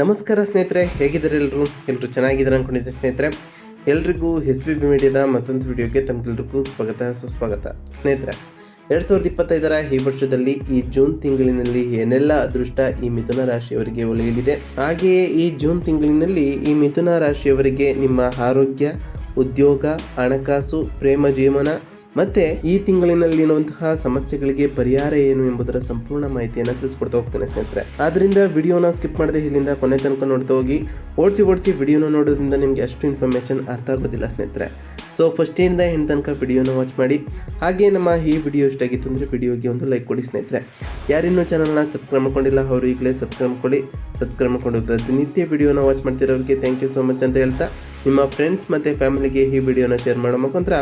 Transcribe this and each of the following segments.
ನಮಸ್ಕಾರ ಸ್ನೇಹಿತರೆ, ಹೇಗಿದ್ದಾರೆ ಎಲ್ಲರೂ ಚೆನ್ನಾಗಿದ್ದಾರೆ ಅಂದ್ಕೊಂಡಿದ್ದೆ ಸ್ನೇಹಿತರೆ. ಎಲ್ರಿಗೂ SBB ಮೀಡಿಯಾದ ಮತ್ತೊಂದು ವಿಡಿಯೋಗೆ ತಮಗೆಲ್ಲರಿಗೂ ಸುಸ್ವಾಗತ ಸ್ನೇಹಿತರೆ. 2025ರ ಈ ವರ್ಷದಲ್ಲಿ ಈ ಜೂನ್ ತಿಂಗಳಿನಲ್ಲಿ ಏನೆಲ್ಲ ಅದೃಷ್ಟ ಈ ಮಿಥುನ ರಾಶಿಯವರಿಗೆ ಒಲಿಯಲಿದೆ, ಹಾಗೆಯೇ ಈ ಜೂನ್ ತಿಂಗಳಿನಲ್ಲಿ ಈ ಮಿಥುನ ರಾಶಿಯವರಿಗೆ ನಿಮ್ಮ ಆರೋಗ್ಯ, ಉದ್ಯೋಗ, ಹಣಕಾಸು, ಪ್ರೇಮ ಜೀವನ ಮತ್ತು ಈ ತಿಂಗಳಿನಲ್ಲಿರುವಂತಹ ಸಮಸ್ಯೆಗಳಿಗೆ ಪರಿಹಾರ ಏನು ಎಂಬುದರ ಸಂಪೂರ್ಣ ಮಾಹಿತಿಯನ್ನು ತಿಳಿಸ್ಕೊಡ್ತಾ ಹೋಗ್ತೇನೆ ಸ್ನೇಹಿತರೆ. ಆದ್ದರಿಂದ ವಿಡಿಯೋನ ಸ್ಕಿಪ್ ಮಾಡದೆ ಇಲ್ಲಿಂದ ಕೊನೆ ತನಕ ನೋಡ್ತಾ ಹೋಗಿ. ಓಡಿಸಿ ವಿಡಿಯೋನ ನೋಡೋದ್ರಿಂದ ನಿಮಗೆ ಅಷ್ಟು ಇನ್ಫಾರ್ಮೇಷನ್ ಅರ್ಥ ಆಗೋದಿಲ್ಲ ಸ್ನೇಹಿತರೆ. ಸೊ ಫಸ್ಟಿಂದ ಎಂಡ್ ತನಕ ವಿಡಿಯೋನ ವಾಚ್ ಮಾಡಿ. ಹಾಗೆ ನಮ್ಮ ಈ ವಿಡಿಯೋ ಇಷ್ಟಾಗಿತ್ತು ಅಂದರೆ ವಿಡಿಯೋಗೆ ಒಂದು ಲೈಕ್ ಕೊಡಿ ಸ್ನೇಹಿತರೆ. ಯಾರಿನ್ನೂ ಚಾನಲ್ನ ಸಬ್ಸ್ಕ್ರೈಬ್ ಮಾಡ್ಕೊಂಡಿಲ್ಲ ಅವರು ಈಗಲೇ ಸಬ್ಸ್ಕ್ರೈಬ್ ಮಾಡ್ಕೊಂಡು ಪ್ರತಿನಿತ್ಯ ವಿಡಿಯೋನ ವಾಚ್ ಮಾಡ್ತಿರೋರಿಗೆ ಥ್ಯಾಂಕ್ ಯು ಸೋ ಮಚ್ ಅಂತ ಹೇಳ್ತಾ, ನಿಮ್ಮ ಫ್ರೆಂಡ್ಸ್ ಮತ್ತು ಫ್ಯಾಮಿಲಿಗೆ ಈ ವಿಡಿಯೋನ ಶೇರ್ ಮಾಡೋ ಮುಖಾಂತರ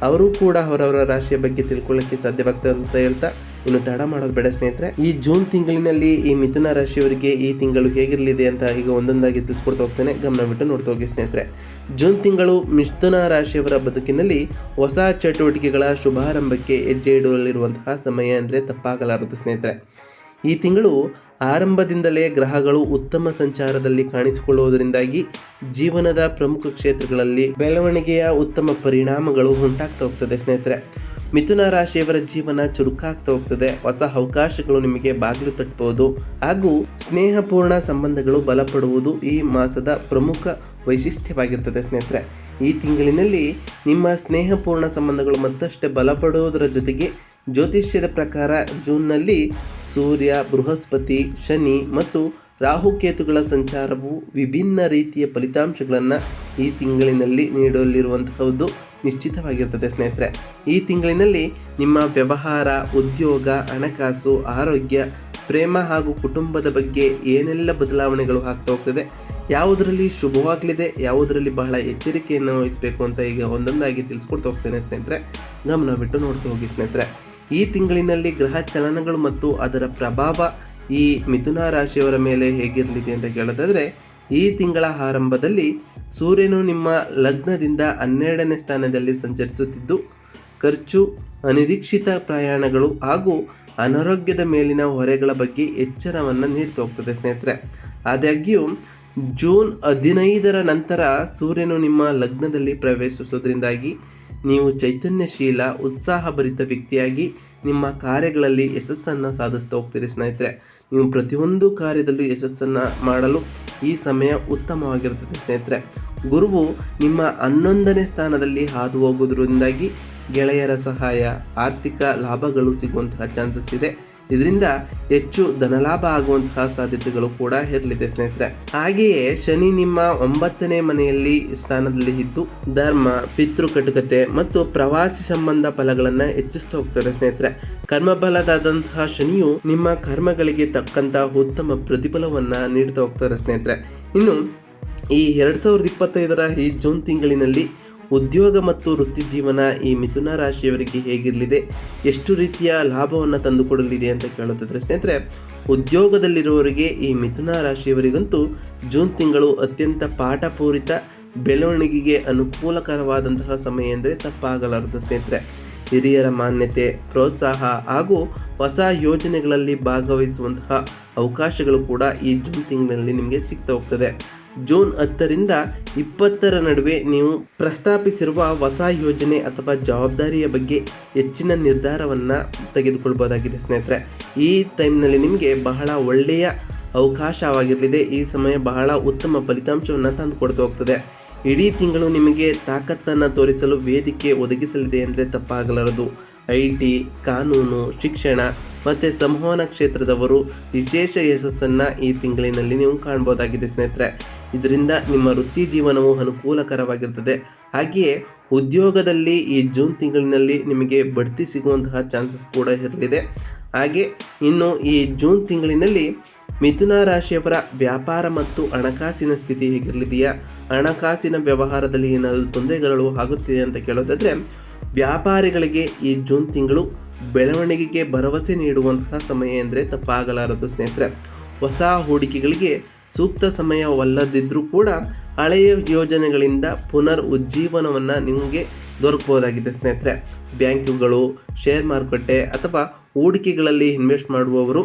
ಅವರು ಕೂಡ ಅವರವರ ರಾಶಿಯ ಬಗ್ಗೆ ತಿಳ್ಕೊಳ್ಳೋಕ್ಕೆ ಸಾಧ್ಯವಾಗ್ತದೆ ಅಂತ ಹೇಳ್ತಾ, ಇನ್ನು ತಡ ಮಾಡೋದು ಬೇಡ ಸ್ನೇಹಿತರೆ. ಈ ಜೂನ್ ತಿಂಗಳಿನಲ್ಲಿ ಈ ಮಿಥುನ ರಾಶಿಯವರಿಗೆ ಈ ತಿಂಗಳು ಹೇಗಿರಲಿದೆ ಅಂತ ಈಗ ಒಂದೊಂದಾಗಿ ತಿಳಿಸ್ಕೊಡ್ತಾ ಹೋಗ್ತೇನೆ. ಗಮನ ಬಿಟ್ಟು ನೋಡ್ತಾ ಹೋಗಿ ಸ್ನೇಹಿತರೆ. ಜೂನ್ ತಿಂಗಳು ಮಿಥುನ ರಾಶಿಯವರ ಬದುಕಿನಲ್ಲಿ ಹೊಸ ಚಟುವಟಿಕೆಗಳ ಶುಭಾರಂಭಕ್ಕೆ ಹೆಜ್ಜೆ ಇಡಲಿರುವಂತಹ ಸಮಯ ಅಂದರೆ ತಪ್ಪಾಗಲಾರದು ಸ್ನೇಹಿತರೆ. ಈ ತಿಂಗಳು ಆರಂಭದಿಂದಲೇ ಗ್ರಹಗಳು ಉತ್ತಮ ಸಂಚಾರದಲ್ಲಿ ಕಾಣಿಸಿಕೊಳ್ಳುವುದರಿಂದಾಗಿ ಜೀವನದ ಪ್ರಮುಖ ಕ್ಷೇತ್ರಗಳಲ್ಲಿ ಬೆಳವಣಿಗೆಯ ಉತ್ತಮ ಪರಿಣಾಮಗಳು ಉಂಟಾಗ್ತಾ ಹೋಗ್ತದೆ ಸ್ನೇಹಿತರೆ. ಮಿಥುನ ರಾಶಿಯವರ ಜೀವನ ಚುರುಕಾಗ್ತಾ ಹೋಗ್ತದೆ. ಹೊಸ ಅವಕಾಶಗಳು ನಿಮಗೆ ಬಾಗಿಲು ತಟ್ಟಬಹುದು ಹಾಗೂ ಸ್ನೇಹಪೂರ್ಣ ಸಂಬಂಧಗಳು ಬಲಪಡುವುದು ಈ ಮಾಸದ ಪ್ರಮುಖ ವೈಶಿಷ್ಟ್ಯವಾಗಿರ್ತದೆ ಸ್ನೇಹಿತರೆ. ಈ ತಿಂಗಳಿನಲ್ಲಿ ನಿಮ್ಮ ಸ್ನೇಹಪೂರ್ಣ ಸಂಬಂಧಗಳು ಮತ್ತಷ್ಟೇ ಬಲಪಡುವುದರ ಜೊತೆಗೆ ಜ್ಯೋತಿಷ್ಯದ ಪ್ರಕಾರ ಜೂನ್ನಲ್ಲಿ ಸೂರ್ಯ, ಬೃಹಸ್ಪತಿ, ಶನಿ ಮತ್ತು ರಾಹುಕೇತುಗಳ ಸಂಚಾರವು ವಿಭಿನ್ನ ರೀತಿಯ ಫಲಿತಾಂಶಗಳನ್ನು ಈ ತಿಂಗಳಿನಲ್ಲಿ ನೀಡಲಿರುವಂತಹದ್ದು ನಿಶ್ಚಿತವಾಗಿರ್ತದೆ ಸ್ನೇಹಿತರೆ. ಈ ತಿಂಗಳಿನಲ್ಲಿ ನಿಮ್ಮ ವ್ಯವಹಾರ, ಉದ್ಯೋಗ, ಹಣಕಾಸು, ಆರೋಗ್ಯ, ಪ್ರೇಮ ಹಾಗೂ ಕುಟುಂಬದ ಬಗ್ಗೆ ಏನೆಲ್ಲ ಬದಲಾವಣೆಗಳು ಆಗ್ತಾ ಹೋಗ್ತದೆ, ಯಾವುದರಲ್ಲಿ ಶುಭವಾಗಲಿದೆ, ಯಾವುದರಲ್ಲಿ ಬಹಳ ಎಚ್ಚರಿಕೆಯನ್ನು ವಹಿಸಬೇಕು ಅಂತ ಈಗ ಒಂದೊಂದಾಗಿ ತಿಳಿಸ್ಕೊಡ್ತಾ ಹೋಗ್ತೇನೆ ಸ್ನೇಹಿತರೆ. ಗಮನ ಬಿಟ್ಟು ನೋಡ್ತಾ ಹೋಗಿ ಸ್ನೇಹಿತರೆ. ಈ ತಿಂಗಳಿನಲ್ಲಿ ಗ್ರಹ ಚಲನಗಳು ಮತ್ತು ಅದರ ಪ್ರಭಾವ ಈ ಮಿಥುನ ರಾಶಿಯವರ ಮೇಲೆ ಹೇಗಿರಲಿದೆ ಅಂತ ಕೇಳೋದಾದರೆ, ಈ ತಿಂಗಳ ಆರಂಭದಲ್ಲಿ ಸೂರ್ಯನು ನಿಮ್ಮ ಲಗ್ನದಿಂದ 12ನೇ ಸ್ಥಾನದಲ್ಲಿ ಸಂಚರಿಸುತ್ತಿದ್ದು ಖರ್ಚು, ಅನಿರೀಕ್ಷಿತ ಪ್ರಯಾಣಗಳು ಹಾಗೂ ಅನಾರೋಗ್ಯದ ಮೇಲಿನ ಹೊರೆಗಳ ಬಗ್ಗೆ ಎಚ್ಚರವನ್ನು ನೀಡ್ತಾ ಹೋಗ್ತದೆ ಸ್ನೇಹಿತರೆ. ಆದಾಗ್ಯೂ ಜೂನ್ 15ರ ನಂತರ ಸೂರ್ಯನು ನಿಮ್ಮ ಲಗ್ನದಲ್ಲಿ ಪ್ರವೇಶಿಸೋದ್ರಿಂದಾಗಿ ನೀವು ಚೈತನ್ಯಶೀಲ, ಉತ್ಸಾಹಭರಿತ ವ್ಯಕ್ತಿಯಾಗಿ ನಿಮ್ಮ ಕಾರ್ಯಗಳಲ್ಲಿ ಯಶಸ್ಸನ್ನು ಸಾಧಿಸ್ತಾ ಹೋಗ್ತೀರಿ ಸ್ನೇಹಿತರೆ. ನೀವು ಪ್ರತಿಯೊಂದು ಕಾರ್ಯದಲ್ಲೂ ಯಶಸ್ಸನ್ನು ಮಾಡಲು ಈ ಸಮಯ ಉತ್ತಮವಾಗಿರುತ್ತದೆ ಸ್ನೇಹಿತರೆ. ಗುರುವು ನಿಮ್ಮ 11ನೇ ಸ್ಥಾನದಲ್ಲಿ ಹಾದು ಹೋಗೋದ್ರಿಂದಾಗಿ ಗೆಳೆಯರ ಸಹಾಯ, ಆರ್ಥಿಕ ಲಾಭಗಳು ಸಿಗುವಂತಹ ಚಾನ್ಸಸ್ ಇದೆ. ಇದರಿಂದ ಹೆಚ್ಚು ಧನಲಾಭ ಆಗುವಂತಹ ಸಾಧ್ಯತೆಗಳು ಕೂಡ ಇರಲಿದೆ ಸ್ನೇಹಿತರೆ. ಹಾಗೆಯೇ ಶನಿ ನಿಮ್ಮ 9ನೇ ಮನೆಯಲ್ಲಿ ಸ್ಥಾನದಲ್ಲಿ ಇದ್ದು ಧರ್ಮ, ಪಿತೃಕಟುಕತೆ ಮತ್ತು ಪ್ರವಾಸಿ ಸಂಬಂಧ ಫಲಗಳನ್ನು ಹೆಚ್ಚಿಸ್ತಾ ಹೋಗ್ತಾರೆ ಸ್ನೇಹಿತರೆ. ಕರ್ಮಫಲದಾದಂತಹ ಶನಿಯು ನಿಮ್ಮ ಕರ್ಮಗಳಿಗೆ ತಕ್ಕಂತಹ ಉತ್ತಮ ಪ್ರತಿಫಲವನ್ನು ನೀಡ್ತಾ ಹೋಗ್ತಾರೆ ಸ್ನೇಹಿತರೆ. ಇನ್ನು ಈ 2025ರ ಈ ಜೂನ್ ತಿಂಗಳಿನಲ್ಲಿ ಉದ್ಯೋಗ ಮತ್ತು ವೃತ್ತಿ ಜೀವನ ಈ ಮಿಥುನ ರಾಶಿಯವರಿಗೆ ಹೇಗಿರಲಿದೆ, ಎಷ್ಟು ರೀತಿಯ ಲಾಭವನ್ನು ತಂದುಕೊಡಲಿದೆ ಅಂತ ಕೇಳುತ್ತಿದ್ರೆ ಸ್ನೇಹಿತರೆ, ಉದ್ಯೋಗದಲ್ಲಿರುವವರಿಗೆ ಈ ಮಿಥುನ ರಾಶಿಯವರಿಗಂತೂ ಜೂನ್ ತಿಂಗಳು ಅತ್ಯಂತ ಪಾಠಪೂರಿತ ಬೆಳವಣಿಗೆಗೆ ಅನುಕೂಲಕರವಾದಂತಹ ಸಮಯ ಎಂದರೆ ತಪ್ಪಾಗಲಾರದು ಸ್ನೇಹಿತರೆ. ಹಿರಿಯರ ಮಾನ್ಯತೆ, ಪ್ರೋತ್ಸಾಹ ಹಾಗೂ ಹೊಸ ಯೋಜನೆಗಳಲ್ಲಿ ಭಾಗವಹಿಸುವಂತಹ ಅವಕಾಶಗಳು ಕೂಡ ಈ ಜೂನ್ ತಿಂಗಳಿನಲ್ಲಿ ನಿಮಗೆ ಸಿಗ್ತಾ ಹೋಗ್ತದೆ. ಜೂನ್ 10ರಿಂದ 20ರ ನಡುವೆ ನೀವು ಪ್ರಸ್ತಾಪಿಸಿರುವ ಹೊಸ ಯೋಜನೆ ಅಥವಾ ಜವಾಬ್ದಾರಿಯ ಬಗ್ಗೆ ಹೆಚ್ಚಿನ ನಿರ್ಧಾರವನ್ನು ತೆಗೆದುಕೊಳ್ಬೋದಾಗಿದೆ ಸ್ನೇಹಿತರೆ. ಈ ಟೈಮ್ನಲ್ಲಿ ನಿಮಗೆ ಬಹಳ ಒಳ್ಳೆಯ ಅವಕಾಶವಾಗಿರಲಿದೆ. ಈ ಸಮಯ ಬಹಳ ಉತ್ತಮ ಫಲಿತಾಂಶವನ್ನು ತಂದುಕೊಡ್ತಾ ಹೋಗ್ತದೆ. ಇಡೀ ತಿಂಗಳು ನಿಮಗೆ ತಾಕತ್ತನ್ನು ತೋರಿಸಲು ವೇದಿಕೆ ಒದಗಿಸಲಿದೆ ಅಂದರೆ ತಪ್ಪಾಗಲಾರದು. IT, ಕಾನೂನು, ಶಿಕ್ಷಣ ಮತ್ತು ಸಂವಹನ ಕ್ಷೇತ್ರದವರು ವಿಶೇಷ ಯಶಸ್ಸನ್ನು ಈ ತಿಂಗಳಿನಲ್ಲಿ ನೀವು ಕಾಣ್ಬೋದಾಗಿದೆ ಸ್ನೇಹಿತರೆ. ಇದರಿಂದ ನಿಮ್ಮ ವೃತ್ತಿ ಜೀವನವು ಅನುಕೂಲಕರವಾಗಿರ್ತದೆ. ಹಾಗೆಯೇ ಉದ್ಯೋಗದಲ್ಲಿ ಈ ಜೂನ್ ತಿಂಗಳಿನಲ್ಲಿ ನಿಮಗೆ ಬಡ್ತಿ ಸಿಗುವಂತಹ ಚಾನ್ಸಸ್ ಕೂಡ ಇರಲಿದೆ. ಹಾಗೆ ಇನ್ನು ಈ ಜೂನ್ ತಿಂಗಳಿನಲ್ಲಿ ಮಿಥುನ ರಾಶಿಯವರ ವ್ಯಾಪಾರ ಮತ್ತು ಹಣಕಾಸಿನ ಸ್ಥಿತಿ ಹೇಗಿರಲಿದೆಯಾ, ಹಣಕಾಸಿನ ವ್ಯವಹಾರದಲ್ಲಿ ಏನಾದರೂ ತೊಂದರೆಗಳು ಆಗುತ್ತಿದೆ ಅಂತ ಕೇಳೋದಾದರೆ, ವ್ಯಾಪಾರಿಗಳಿಗೆ ಈ ಜೂನ್ ತಿಂಗಳು ಬೆಳವಣಿಗೆಗೆ ಭರವಸೆ ನೀಡುವಂತಹ ಸಮಯ ಎಂದರೆ ತಪ್ಪಾಗಲಾರದು ಸ್ನೇಹಿತರೆ. ಹೊಸ ಹೂಡಿಕೆಗಳಿಗೆ ಸೂಕ್ತ ಸಮಯವಲ್ಲದಿದ್ದರೂ ಕೂಡ ಹಳೆಯ ಯೋಜನೆಗಳಿಂದ ಪುನರ್ ಉಜ್ಜೀವನವನ್ನು ನಿಮಗೆ ದೊರಕಬಹುದಾಗಿದೆ ಸ್ನೇಹಿತರೆ. ಬ್ಯಾಂಕುಗಳು, ಶೇರ್ ಮಾರುಕಟ್ಟೆ ಅಥವಾ ಹೂಡಿಕೆಗಳಲ್ಲಿ ಇನ್ವೆಸ್ಟ್ ಮಾಡುವವರು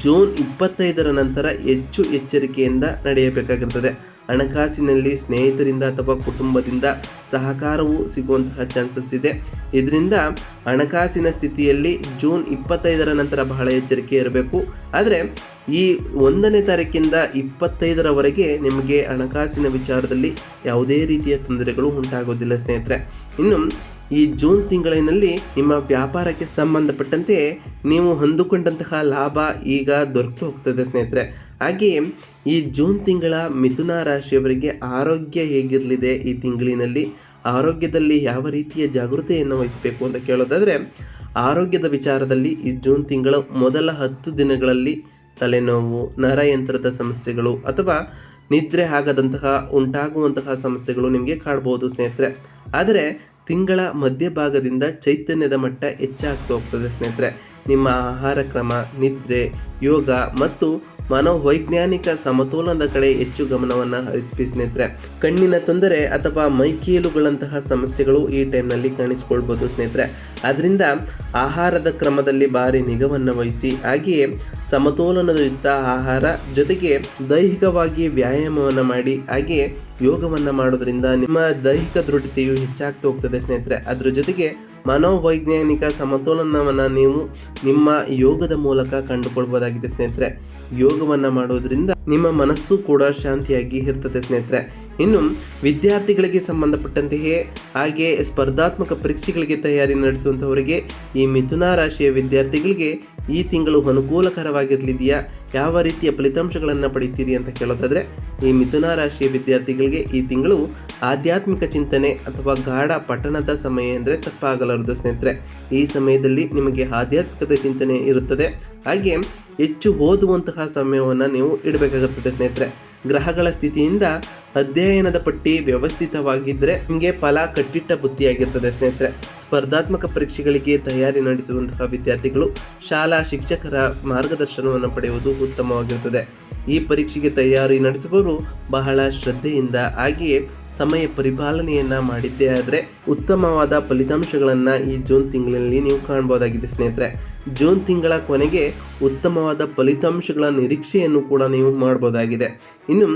ಜೂನ್ 25ರ ನಂತರ ಹೆಚ್ಚು ಎಚ್ಚರಿಕೆಯಿಂದ ನಡೆಯಬೇಕಾಗಿರುತ್ತದೆ. ಹಣಕಾಸಿನಲ್ಲಿ ಸ್ನೇಹಿತರಿಂದ ಅಥವಾ ಕುಟುಂಬದಿಂದ ಸಹಕಾರವು ಸಿಗುವಂತಹ ಚಾನ್ಸಸ್ ಇದೆ. ಇದರಿಂದ ಹಣಕಾಸಿನ ಸ್ಥಿತಿಯಲ್ಲಿ ಜೂನ್ 25ರ ನಂತರ ಬಹಳ ಎಚ್ಚರಿಕೆ ಇರಬೇಕು. ಆದರೆ ಈ 1ನೇ ತಾರೀಕಿಂದ 25ರವರೆಗೆ ನಿಮಗೆ ಹಣಕಾಸಿನ ವಿಚಾರದಲ್ಲಿ ಯಾವುದೇ ರೀತಿಯ ತೊಂದರೆಗಳು ಉಂಟಾಗೋದಿಲ್ಲ ಸ್ನೇಹಿತರೆ. ಇನ್ನು ಈ ಜೂನ್ ತಿಂಗಳಿನಲ್ಲಿ ನಿಮ್ಮ ವ್ಯಾಪಾರಕ್ಕೆ ಸಂಬಂಧಪಟ್ಟಂತೆ ನೀವು ಅಂದುಕೊಂಡಂತಹ ಲಾಭ ಈಗ ದೊರಕಿ ಹೋಗ್ತದೆ ಸ್ನೇಹಿತರೆ. ಹಾಗೆಯೇ ಈ ಜೂನ್ ತಿಂಗಳ ಮಿಥುನ ರಾಶಿಯವರಿಗೆ ಆರೋಗ್ಯ ಹೇಗಿರಲಿದೆ, ಈ ತಿಂಗಳಿನಲ್ಲಿ ಆರೋಗ್ಯದಲ್ಲಿ ಯಾವ ರೀತಿಯ ಜಾಗೃತೆಯನ್ನು ವಹಿಸಬೇಕು ಅಂತ ಕೇಳೋದಾದರೆ, ಆರೋಗ್ಯದ ವಿಚಾರದಲ್ಲಿ ಈ ಜೂನ್ ತಿಂಗಳ ಮೊದಲ 10 ದಿನಗಳಲ್ಲಿ ತಲೆನೋವು, ನರಯಂತ್ರದ ಸಮಸ್ಯೆಗಳು ಅಥವಾ ನಿದ್ರೆ ಆಗದಂತಹ ಉಂಟಾಗುವಂತಹ ಸಮಸ್ಯೆಗಳು ನಿಮಗೆ ಕಾಡ್ಬೋದು ಸ್ನೇಹಿತರೆ. ಆದರೆ ತಿಂಗಳ ಮಧ್ಯಭಾಗದಿಂದ ಚೈತನ್ಯದ ಮಟ್ಟ ಹೆಚ್ಚಾಗ್ತಾ ಹೋಗ್ತದೆ ಸ್ನೇಹಿತರೆ. ನಿಮ್ಮ ಆಹಾರ ಕ್ರಮ, ನಿದ್ರೆ, ಯೋಗ ಮತ್ತು ಮನೋವೈಜ್ಞಾನಿಕ ಸಮತೋಲನದ ಕಡೆ ಹೆಚ್ಚು ಗಮನವನ್ನು ಹರಿಸಿ ಸ್ನೇಹಿತರೆ. ಕಣ್ಣಿನ ತೊಂದರೆ ಅಥವಾ ಮೈಕೀಲುಗಳಂತಹ ಸಮಸ್ಯೆಗಳು ಈ ಟೈಮ್ನಲ್ಲಿ ಕಾಣಿಸ್ಕೊಳ್ಬೋದು ಸ್ನೇಹಿತರೆ. ಆದ್ದರಿಂದ ಆಹಾರದ ಕ್ರಮದಲ್ಲಿ ಭಾರಿ ನಿಗಾವನ್ನು ವಹಿಸಿ, ಹಾಗೆಯೇ ಸಮತೋಲನಯುಕ್ತ ಆಹಾರ ಜೊತೆಗೆ ದೈಹಿಕವಾಗಿ ವ್ಯಾಯಾಮವನ್ನು ಮಾಡಿ, ಹಾಗೆಯೇ ಯೋಗವನ್ನು ಮಾಡೋದ್ರಿಂದ ನಿಮ್ಮ ದೈಹಿಕ ದೃಢತೆಯು ಹೆಚ್ಚಾಗ್ತಾ ಹೋಗ್ತದೆ ಸ್ನೇಹಿತರೆ. ಅದರ ಜೊತೆಗೆ ಮನೋವೈಜ್ಞಾನಿಕ ಸಮತೋಲನವನ್ನು ನೀವು ನಿಮ್ಮ ಯೋಗದ ಮೂಲಕ ಕಂಡುಕೊಳ್ಬೋದಾಗಿದೆ ಸ್ನೇಹಿತರೆ. ಯೋಗವನ್ನು ಮಾಡೋದ್ರಿಂದ ನಿಮ್ಮ ಮನಸ್ಸು ಕೂಡ ಶಾಂತಿಯಾಗಿ ಇರ್ತದೆ ಸ್ನೇಹಿತರೆ. ಇನ್ನು ವಿದ್ಯಾರ್ಥಿಗಳಿಗೆ ಸಂಬಂಧಪಟ್ಟಂತೆಯೇ ಹಾಗೆ ಸ್ಪರ್ಧಾತ್ಮಕ ಪರೀಕ್ಷೆಗಳಿಗೆ ತಯಾರಿ ನಡೆಸುವಂಥವರಿಗೆ, ಈ ಮಿಥುನ ರಾಶಿಯ ವಿದ್ಯಾರ್ಥಿಗಳಿಗೆ ಈ ತಿಂಗಳು ಅನುಕೂಲಕರವಾಗಿರಲಿದೆಯಾ, ಯಾವ ರೀತಿಯ ಫಲಿತಾಂಶಗಳನ್ನು ಪಡಿತೀರಿ ಅಂತ ಕೇಳೋದಾದರೆ, ಈ ಮಿಥುನ ರಾಶಿಯ ವಿದ್ಯಾರ್ಥಿಗಳಿಗೆ ಈ ತಿಂಗಳು ಆಧ್ಯಾತ್ಮಿಕ ಚಿಂತನೆ ಅಥವಾ ಗಾಢ ಪಠಣದ ಸಮಯ ಅಂದರೆ ತಪ್ಪಾಗಲಾರದು ಸ್ನೇಹಿತರೆ. ಈ ಸಮಯದಲ್ಲಿ ನಿಮಗೆ ಆಧ್ಯಾತ್ಮಿಕತೆ ಚಿಂತನೆ ಇರುತ್ತದೆ. ಹಾಗೆ ಹೆಚ್ಚು ಓದುವಂತಹ ಸಮಯವನ್ನು ನೀವು ಇಡಬೇಕಾಗುತ್ತದೆ ಸ್ನೇಹಿತರೆ. ಗ್ರಹಗಳ ಸ್ಥಿತಿಯಿಂದ ಅಧ್ಯಯನದ ಪಟ್ಟಿ ವ್ಯವಸ್ಥಿತವಾಗಿದ್ದರೆ ನಿಮಗೆ ಫಲ ಕಟ್ಟಿಟ್ಟ ಬುದ್ಧಿಯಾಗಿರ್ತದೆ ಸ್ನೇಹಿತರೆ. ಸ್ಪರ್ಧಾತ್ಮಕ ಪರೀಕ್ಷೆಗಳಿಗೆ ತಯಾರಿ ನಡೆಸುವಂತಹ ವಿದ್ಯಾರ್ಥಿಗಳು ಶಾಲಾ ಶಿಕ್ಷಕರ ಮಾರ್ಗದರ್ಶನವನ್ನು ಪಡೆಯುವುದು ಉತ್ತಮವಾಗಿರುತ್ತದೆ. ಈ ಪರೀಕ್ಷೆಗೆ ತಯಾರಿ ನಡೆಸುವವರು ಬಹಳ ಶ್ರದ್ಧೆಯಿಂದ ಹಾಗೆಯೇ ಸಮಯ ಪರಿಪಾಲನೆಯನ್ನು ಮಾಡಿದ್ದೇ ಆದರೆ ಉತ್ತಮವಾದ ಫಲಿತಾಂಶಗಳನ್ನು ಈ ಜೂನ್ ತಿಂಗಳಿನಲ್ಲಿ ನೀವು ಕಾಣ್ಬೋದಾಗಿದೆ ಸ್ನೇಹಿತರೆ. ಜೂನ್ ತಿಂಗಳ ಕೊನೆಗೆ ಉತ್ತಮವಾದ ಫಲಿತಾಂಶಗಳ ನಿರೀಕ್ಷೆಯನ್ನು ಕೂಡ ನೀವು ಮಾಡ್ಬೋದಾಗಿದೆ. ಇನ್ನು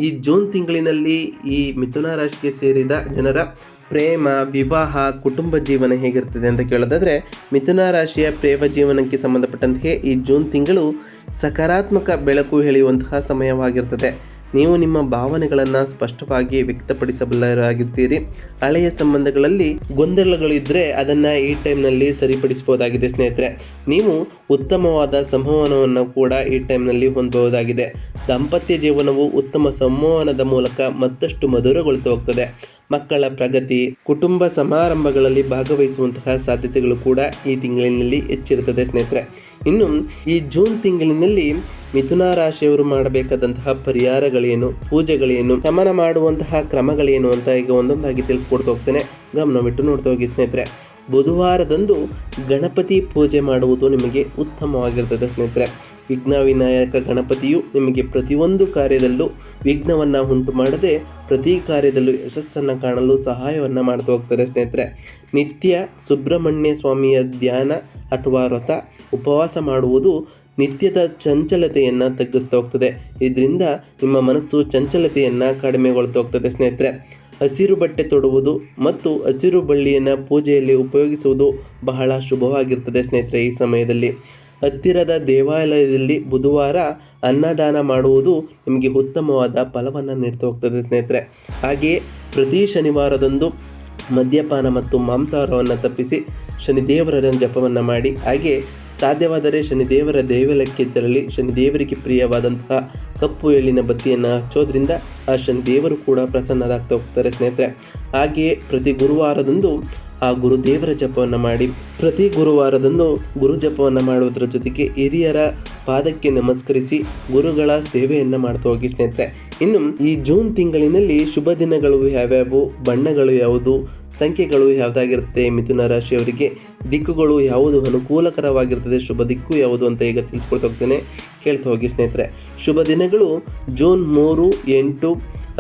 ಈ ಜೂನ್ ತಿಂಗಳಿನಲ್ಲಿ ಈ ಮಿಥುನ ರಾಶಿಗೆ ಸೇರಿದ ಜನರ ಪ್ರೇಮ, ವಿವಾಹ, ಕುಟುಂಬ ಜೀವನ ಹೇಗಿರ್ತದೆ ಅಂತ ಕೇಳೋದಾದರೆ, ಮಿಥುನ ರಾಶಿಯ ಪ್ರೇಮ ಜೀವನಕ್ಕೆ ಸಂಬಂಧಪಟ್ಟಂತೆ ಈ ಜೂನ್ ತಿಂಗಳು ಸಕಾರಾತ್ಮಕ ಬೆಳಕು ಎಳೆಯುವಂತಹ ಸಮಯವಾಗಿರ್ತದೆ. ನೀವು ನಿಮ್ಮ ಭಾವನೆಗಳನ್ನು ಸ್ಪಷ್ಟವಾಗಿ ವ್ಯಕ್ತಪಡಿಸಬಲ್ಲರಾಗಿರ್ತೀರಿ. ಹಳೆಯ ಸಂಬಂಧಗಳಲ್ಲಿ ಗೊಂದಲಗಳಿದ್ದರೆ ಅದನ್ನು ಈ ಟೈಮ್ನಲ್ಲಿ ಸರಿಪಡಿಸಬಹುದಾಗಿದೆ ಸ್ನೇಹಿತರೆ. ನೀವು ಉತ್ತಮವಾದ ಸಂವಹನವನ್ನು ಕೂಡ ಈ ಟೈಮ್ನಲ್ಲಿ ಹೊಂದಬಹುದಾಗಿದೆ. ದಾಂಪತ್ಯ ಜೀವನವು ಉತ್ತಮ ಸಂವಹನದ ಮೂಲಕ ಮತ್ತಷ್ಟು ಮಧುರಗೊಳ್ತಾ ಹೋಗ್ತದೆ. ಮಕ್ಕಳ ಪ್ರಗತಿ, ಕುಟುಂಬ ಸಮಾರಂಭಗಳಲ್ಲಿ ಭಾಗವಹಿಸುವಂತಹ ಸಾಧ್ಯತೆಗಳು ಕೂಡ ಈ ತಿಂಗಳಿನಲ್ಲಿ ಹೆಚ್ಚಿರುತ್ತದೆ ಸ್ನೇಹಿತರೆ. ಇನ್ನು ಈ ಜೂನ್ ತಿಂಗಳಿನಲ್ಲಿ ಮಿಥುನ ರಾಶಿಯವರು ಮಾಡಬೇಕಾದಂತಹ ಪರಿಹಾರಗಳೇನು, ಪೂಜೆಗಳೇನು, ಶಮನ ಮಾಡುವಂತಹ ಕ್ರಮಗಳೇನು ಅಂತ ಈಗ ಒಂದೊಂದಾಗಿ ತಿಳಿಸ್ಕೊಡ್ತಾ ಹೋಗ್ತೇನೆ. ಗಮನವಿಟ್ಟು ನೋಡ್ತಾ ಹೋಗಿ ಸ್ನೇಹಿತರೆ. ಬುಧವಾರದಂದು ಗಣಪತಿ ಪೂಜೆ ಮಾಡುವುದು ನಿಮಗೆ ಉತ್ತಮವಾಗಿರ್ತದೆ ಸ್ನೇಹಿತರೆ. ವಿಘ್ನ ವಿನಾಯಕ ಗಣಪತಿಯು ನಿಮಗೆ ಪ್ರತಿಯೊಂದು ಕಾರ್ಯದಲ್ಲೂ ವಿಘ್ನವನ್ನು ಉಂಟು ಮಾಡದೆ ಪ್ರತಿ ಕಾರ್ಯದಲ್ಲೂ ಯಶಸ್ಸನ್ನು ಕಾಣಲು ಸಹಾಯವನ್ನು ಮಾಡ್ತಾ ಹೋಗ್ತಾರೆ ಸ್ನೇಹಿತರೆ. ನಿತ್ಯ ಸುಬ್ರಹ್ಮಣ್ಯ ಸ್ವಾಮಿಯ ಧ್ಯಾನ ಅಥವಾ ವ್ರತ, ಉಪವಾಸ ಮಾಡುವುದು ನಿತ್ಯದ ಚಂಚಲತೆಯನ್ನು ತಗ್ಗಿಸ್ತಾ ಹೋಗ್ತದೆ. ಇದರಿಂದ ನಿಮ್ಮ ಮನಸ್ಸು ಚಂಚಲತೆಯನ್ನು ಕಡಿಮೆಗೊಳ್ತಾ ಹೋಗ್ತದೆ ಸ್ನೇಹಿತರೆ. ಹಸಿರು ಬಟ್ಟೆ ತೊಡುವುದು ಮತ್ತು ಹಸಿರು ಬಳ್ಳಿಯನ್ನು ಪೂಜೆಯಲ್ಲಿ ಉಪಯೋಗಿಸುವುದು ಬಹಳ ಶುಭವಾಗಿರ್ತದೆ ಸ್ನೇಹಿತರೆ. ಈ ಸಮಯದಲ್ಲಿ ಹತ್ತಿರದ ದೇವಾಲಯದಲ್ಲಿ ಬುಧವಾರ ಅನ್ನದಾನ ಮಾಡುವುದು ನಿಮಗೆ ಉತ್ತಮವಾದ ಫಲವನ್ನು ನೀಡ್ತಾ ಹೋಗ್ತದೆ ಸ್ನೇಹಿತರೆ. ಹಾಗೆಯೇ ಪ್ರತಿ ಶನಿವಾರದಂದು ಮದ್ಯಪಾನ ಮತ್ತು ಮಾಂಸಾಹಾರವನ್ನು ತಪ್ಪಿಸಿ ಶನಿದೇವರ ಜಪವನ್ನು ಮಾಡಿ, ಹಾಗೆ ಸಾಧ್ಯವಾದರೆ ಶನಿದೇವರ ದೇವಾಲಯಕ್ಕೆ ತೆರಳಿ ಶನಿದೇವರಿಗೆ ಪ್ರಿಯವಾದಂತಹ ಕಪ್ಪು ಎಳ್ಳಿನ ಬತ್ತಿಯನ್ನು ಹಚ್ಚೋದ್ರಿಂದ ಆ ಶನಿದೇವರು ಕೂಡ ಪ್ರಸನ್ನರಾಗ್ತಾ ಹೋಗ್ತಾರೆ ಸ್ನೇಹಿತರೆ. ಹಾಗೆಯೇ ಪ್ರತಿ ಗುರುವಾರದಂದು ಆ ಗುರುದೇವರ ಜಪವನ್ನು ಮಾಡಿ, ಪ್ರತಿ ಗುರುವಾರದಂದು ಗುರು ಜಪವನ್ನು ಮಾಡುವುದರ ಜೊತೆಗೆ ಹಿರಿಯರ ಪಾದಕ್ಕೆ ನಮಸ್ಕರಿಸಿ ಗುರುಗಳ ಸೇವೆಯನ್ನು ಮಾಡ್ತಾ ಹೋಗಿ ಸ್ನೇಹಿತರೆ. ಇನ್ನು ಈ ಜೂನ್ ತಿಂಗಳಿನಲ್ಲಿ ಶುಭ ದಿನಗಳು ಯಾವ್ಯಾವು, ಬಣ್ಣಗಳು ಯಾವುದು, ಸಂಖ್ಯೆಗಳು ಯಾವುದಾಗಿರುತ್ತೆ, ಮಿಥುನ ರಾಶಿಯವರಿಗೆ ದಿಕ್ಕುಗಳು ಯಾವುದು ಅನುಕೂಲಕರವಾಗಿರ್ತದೆ, ಶುಭ ದಿಕ್ಕು ಯಾವುದು ಅಂತ ಈಗ ತಿಳಿಸ್ಕೊಳ್ತಾ ಹೋಗ್ತೇನೆ. ಕೇಳ್ತಾ ಹೋಗಿ ಸ್ನೇಹಿತರೆ. ಶುಭ ದಿನಗಳು ಜೂನ್ 3, 8,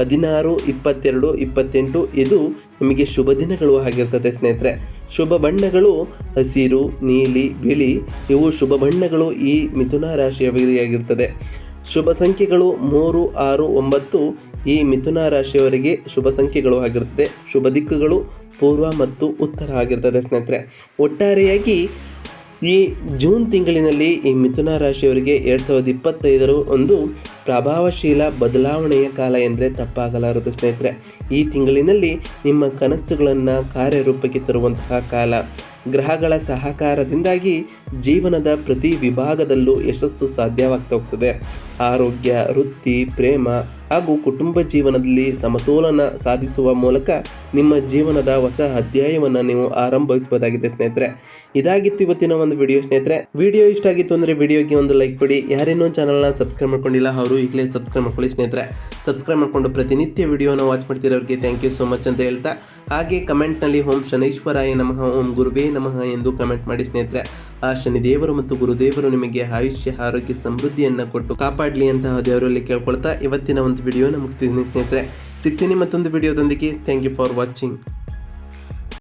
16, 22, 28 ಇದು ನಿಮಗೆ ಶುಭ ದಿನಗಳು ಆಗಿರ್ತದೆ ಸ್ನೇಹಿತರೆ. ಶುಭ ಬಣ್ಣಗಳು ಹಸಿರು, ನೀಲಿ, ಬಿಳಿ ಇವು ಶುಭ ಬಣ್ಣಗಳು ಈ ಮಿಥುನ ರಾಶಿಯವರಿಗಾಗಿರ್ತದೆ. ಶುಭ ಸಂಖ್ಯೆಗಳು 3, 6, 9 ಈ ಮಿಥುನ ರಾಶಿಯವರಿಗೆ ಶುಭ ಸಂಖ್ಯೆಗಳು ಆಗಿರ್ತದೆ. ಶುಭ ದಿಕ್ಕುಗಳು ಪೂರ್ವ ಮತ್ತು ಉತ್ತರ ಆಗಿರ್ತದೆ ಸ್ನೇಹಿತರೆ. ಒಟ್ಟಾರೆಯಾಗಿ ಈ ಜೂನ್ ತಿಂಗಳಿನಲ್ಲಿ ಈ ಮಿಥುನ ರಾಶಿಯವರಿಗೆ 2025 ಒಂದು ಪ್ರಭಾವಶೀಲ ಬದಲಾವಣೆಯ ಕಾಲ ಎಂದರೆ ತಪ್ಪಾಗಲಾರದು ಸ್ನೇಹಿತರೆ. ಈ ತಿಂಗಳಿನಲ್ಲಿ ನಿಮ್ಮ ಕನಸುಗಳನ್ನು ಕಾರ್ಯರೂಪಕ್ಕೆ ತರುವಂತಹ ಕಾಲ. ಗ್ರಹಗಳ ಸಹಕಾರದಿಂದಾಗಿ ಜೀವನದ ಪ್ರತಿ ವಿಭಾಗದಲ್ಲೂ ಯಶಸ್ಸು ಸಾಧ್ಯವಾಗ್ತಾ ಹೋಗ್ತದೆ. ಆರೋಗ್ಯ, ವೃತ್ತಿ, ಪ್ರೇಮ ಹಾಗೂ ಕುಟುಂಬ ಜೀವನದಲ್ಲಿ ಸಮತೋಲನ ಸಾಧಿಸುವ ಮೂಲಕ ನಿಮ್ಮ ಜೀವನದ ಹೊಸ ಅಧ್ಯಾಯವನ್ನು ನೀವು ಆರಂಭಿಸಬಹುದಾಗಿದೆ ಸ್ನೇಹಿತರೆ. ಇದಾಗಿತ್ತು ಇವತ್ತಿನ ಒಂದು ವಿಡಿಯೋ ಸ್ನೇಹಿತರೆ. ವಿಡಿಯೋ ಇಷ್ಟ ಆಗಿತ್ತು ಅಂದರೆ ವಿಡಿಯೋಗೆ ಒಂದು ಲೈಕ್ ಕೊಡಿ. ಯಾರೇನೋ ಚಾನಲ್ನ ಸಬ್ಸ್ಕ್ರೈಬ್ ಮಾಡ್ಕೊಂಡಿಲ್ಲ ಅವರು ಈಗಲೇ ಸಬ್ಸ್ಕ್ರೈಬ್ ಮಾಡ್ಕೊಳ್ಳಿ ಸ್ನೇಹಿತರೆ. ಸಬ್ಸ್ಕ್ರೈಬ್ ಮಾಡಿಕೊಂಡು ಪ್ರತಿನಿತ್ಯ ವಿಡಿಯೋನ ವಾಚ್ ಮಾಡ್ತಿರೋರಿಗೆ ಥ್ಯಾಂಕ್ ಯು ಸೋ ಮಚ್ ಅಂತ ಹೇಳ್ತಾ, ಹಾಗೆ ಕಮೆಂಟ್ನಲ್ಲಿ ಓಂ ಶನೈಶ್ವರಾಯ ನಮಃ, ಓಂ ಗುರುವೇ ನಮಃ ಎಂದು ಕಮೆಂಟ್ ಮಾಡಿ ಸ್ನೇಹಿತರೆ. ಆ ಶನಿದೇವರು ಮತ್ತು ಗುರುದೇವರು ನಿಮಗೆ ಆಯುಷ್ಯ, ಆರೋಗ್ಯ, ಸಮೃದ್ಧಿಯನ್ನು ಕೊಟ್ಟು ಕಾಪಾಡಲಿ ಅಂತ ದೇವರಲ್ಲಿ ಕೇಳ್ಕೊಳ್ತಾ ಇವತ್ತಿನ ಒಂದು ವಿಡಿಯೋನ ಮುಗಿಸ್ತಿದ್ದೀನಿ ಸ್ನೇಹಿತರೆ. ಸಿಗ್ತೀನಿ ಮತ್ತೊಂದು ವಿಡಿಯೋದೊಂದಿಗೆ. Thank you for watching.